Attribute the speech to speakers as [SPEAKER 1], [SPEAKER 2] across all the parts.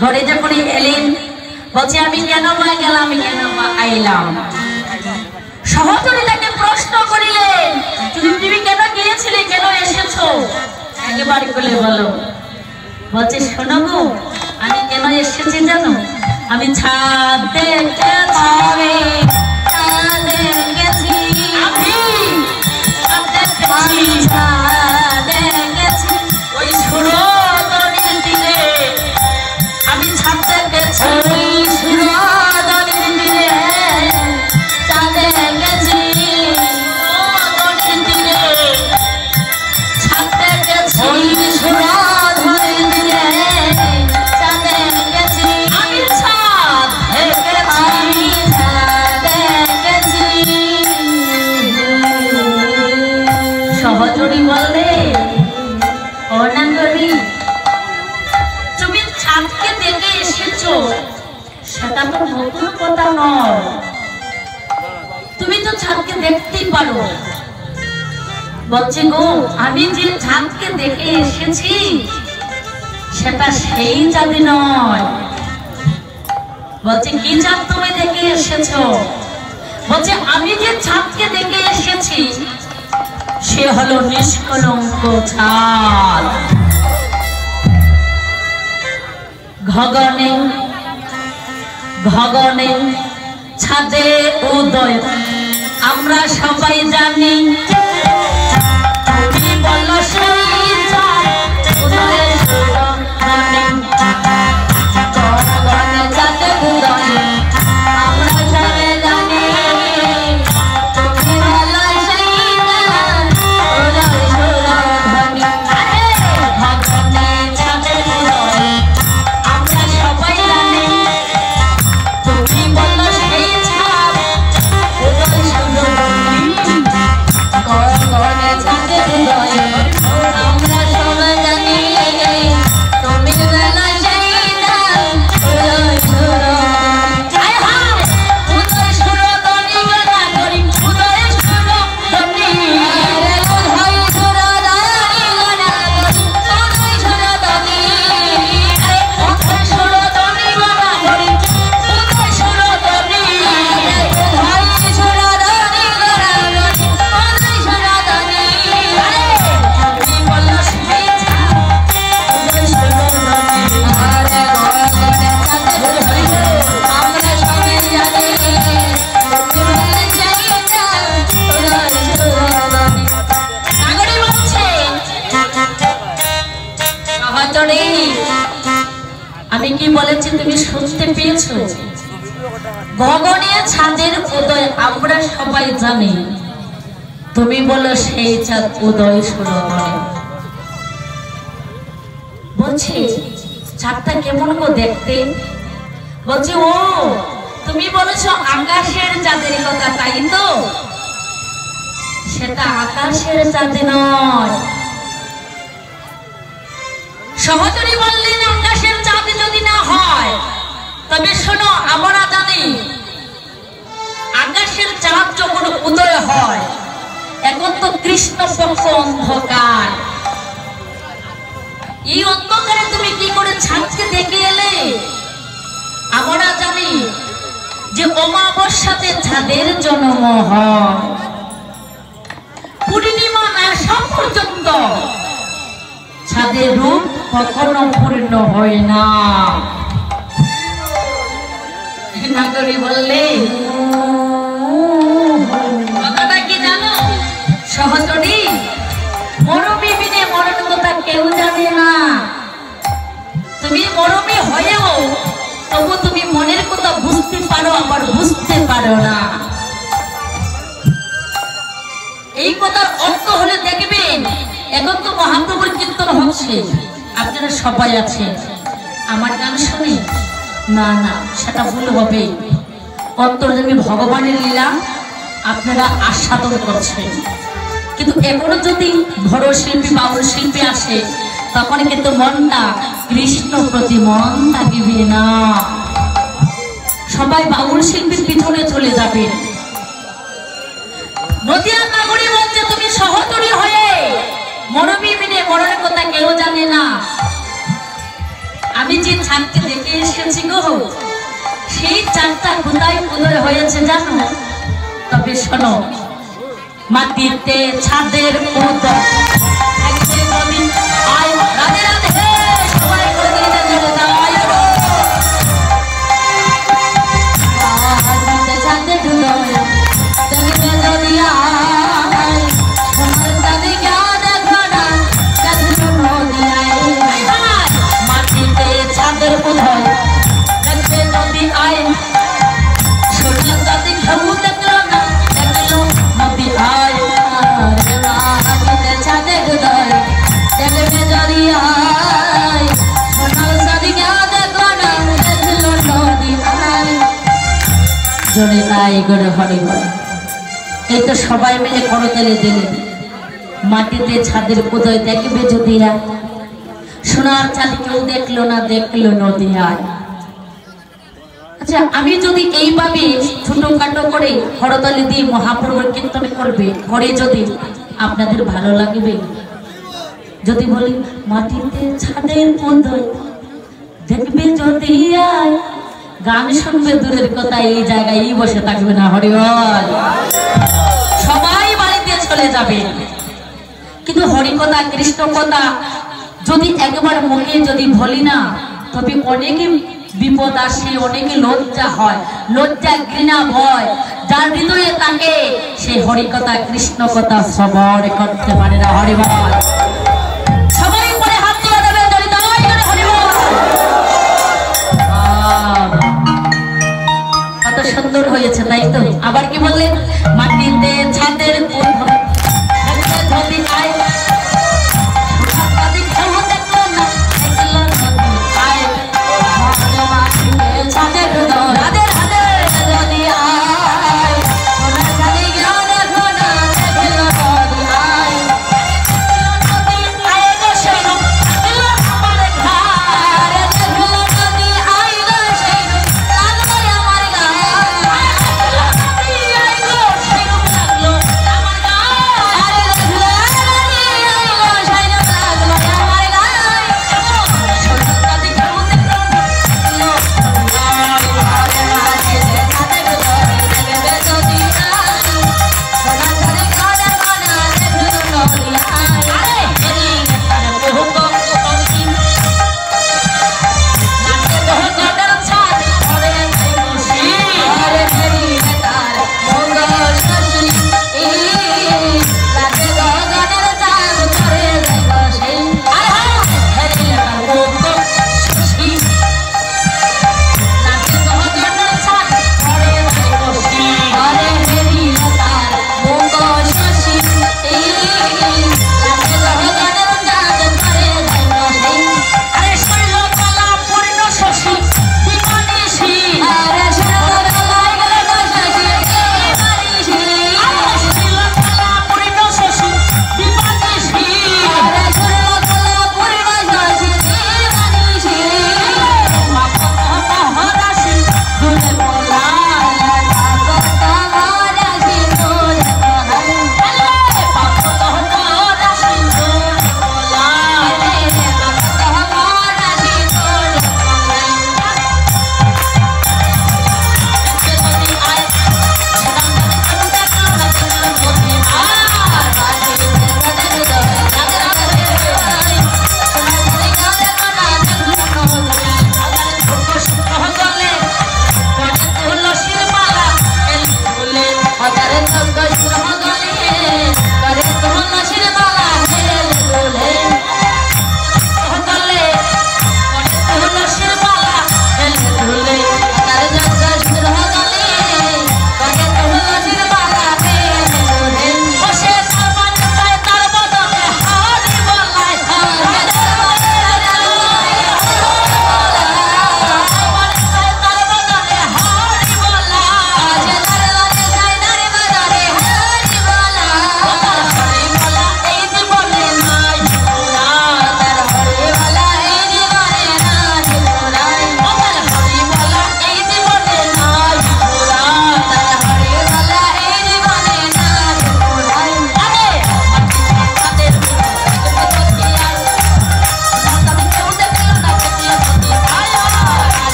[SPEAKER 1] ঘরে যখন এলেন বলছে আমি কেন বা গেলাম কেন বা আইলাম সহচরী তাকে প্রশ্ন করিলেন তুমি কেন গিয়েছিলে কেন এসেছো একবার বলে বলো বলছে শোনো গো আমি কেন এসেছি জানো আমি ছাদ দেখতে পাবে ছাদ গেছি আমি ছাদ দেখেছি ছাদ গেছি ওই ছোড়ো দড়ির দিকে আমি ছাদ দেখেছি সেটা তো নতুন কথা নয় তুমি তো ছাদকে দেখতেই পারো বলছে গো আমি যে ছাদকে দেখে এসেছি সেটা সেই চাঁদ নয় বলছে কি চাঁদ তুমি দেখে এসেছো বলছে আমি যে ছাদকে দেখে এসেছি সে হলো নিষ্কলঙ্ক ছাদ গগনে গগনে ছাদে উদয় আমরা সবাই জানি তুমি বলো সেই চাঁদ উদয়ের গগনে গগনে ছাদে উদয় আমরা সবাই জানি তুমি বলো সেই চাঁদ উদয়ের গগনে গগনে ছাদে উদয় আমরা সবাই জানি তুমি বলো সেই চাঁদ উদয় গগনে ছাদে উদয় সহচরী, আমি কি বলেছি তুমি শুনতে পেয়েছো? গগনে ছাদের উদয় আমরা সবাই জানি, তুমি বলো সেই চাঁদ উদয় সুরমণি। বলছি চাঁদটা কেমন গো দেখতে? বলছি ও তুমি বলেছো আকাশের চাঁদের কথা, তাই তো? সেটা আকাশের চাঁদ নয়। সহচরী বললেন আকাশের চাঁদ যদি না হয় তবে শোনো, আমরা জানি আকাশের চাঁদ যখন উদয় হয়, এখন তো কৃষ্ণপক্ষ অন্ধকার, এই অন্ধকারে তুমি কি করে চাঁদকে দেখে এলে? আমরা জানি যে অমাবস্যাতে চাঁদের জন্ম হয়, পূর্ণিমা না আসা পর্যন্ত চাঁদের রূপ কখনো পূর্ণ হয় না। নাগরী বললে কথাটা কি জানো সহচরী? মরমী বিনে মরণ কথা কেউ জানে না। তুমি মরমী হয়েও তবু তুমি মনের কথা বুঝতে পারো, আবার বুঝতে পারো না। এই কথার অর্থ হলে দেখবেন, এখন তো মহাপ্রভুর কীর্তন হচ্ছে, আপনারা সবাই আছেন, আমার গান শুনি না, না সেটা ভুল হবে। অন্তর্যামী ভগবানের লীলা আপনারা আস্বাদন করছেন, কিন্তু এখনো যদি বড় শিল্পী বাউল শিল্পী আসে তখন কিন্তু মনটা কৃষ্ণ প্রতি মন থাকিবে না। সবাই বাউল শিল্পীর পিছনে চলে যাবে। নদিয়ার নাগরী বলছে তুমি সহচরী হয়ে মরমী বিনে মরণের কথা কেউ জানে না। আমি যে চাঁদকে দেখে এসেছি গো, সেই চাঁদটা কোথায় উদয় হয়েছে জানো? তবে শোনো, মাটিতে ছাদের উদয় রাধে রাধে সবাই করে দিয়ে ছাদের উদয় মাটিতে ছাদের উদয় দেখবে যদি আয়, সূর্য যদি ঘেউ দেখলো না দেখলো নদী আয়। মাটিতে ছাদের উদয় দেখবে যদি আয়, সোনার যদি ঘেউ দেখলো না দেখলো নদী আয়। জোরে নাই গড়ে হরে হরে। এই তো সবাই মিলে করতালি দিলেন। মাটিতে ছাদের উদয় দেখবে যদি আয়, সোনার চাঁদ কেউ দেখলো না দেখলো নদী আয়। আচ্ছা, আমি যদি এইভাবে ছোটখাটো করে করতালি দিয়ে মহাপ্রভুর কীর্তন করবে করে যদি আপনাদের ভালো লাগবে? যদি বলি মাটিতে ছাদের উদয় দেখবে যদি আয়, গান শুনবে দূরের কথা, এই জায়গায় বসে থাকবে না, হরি বল। সবাই বাড়িতে চলে যাবে, কিন্তু হরি কথা কৃষ্ণ কথা যদি একবার মুখে যদি বলি না, তবে অনেকে বিপদ আসে, অনেকে লজ্জা হয়, লজ্জা ঘৃণা ভয় যার হৃদয়ে থাকে সেই হরি কথা কৃষ্ণ কথা সবর করতে পারে না, হরি বল। সবাই পরে হাত তুলে দেবে, হরি বল। কত সুন্দর হয়েছে তাই তো? আবার কি বললেন? মাটিতে ছাদের উদয় যদি আয়,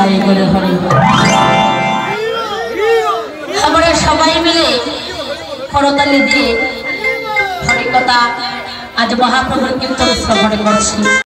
[SPEAKER 1] গায়ে করে হরে আমরা সবাই মিলে করতালি দিয়ে হরিকথা আজ মহাপ্রভুর কীর্তন শ্রবণ করছি।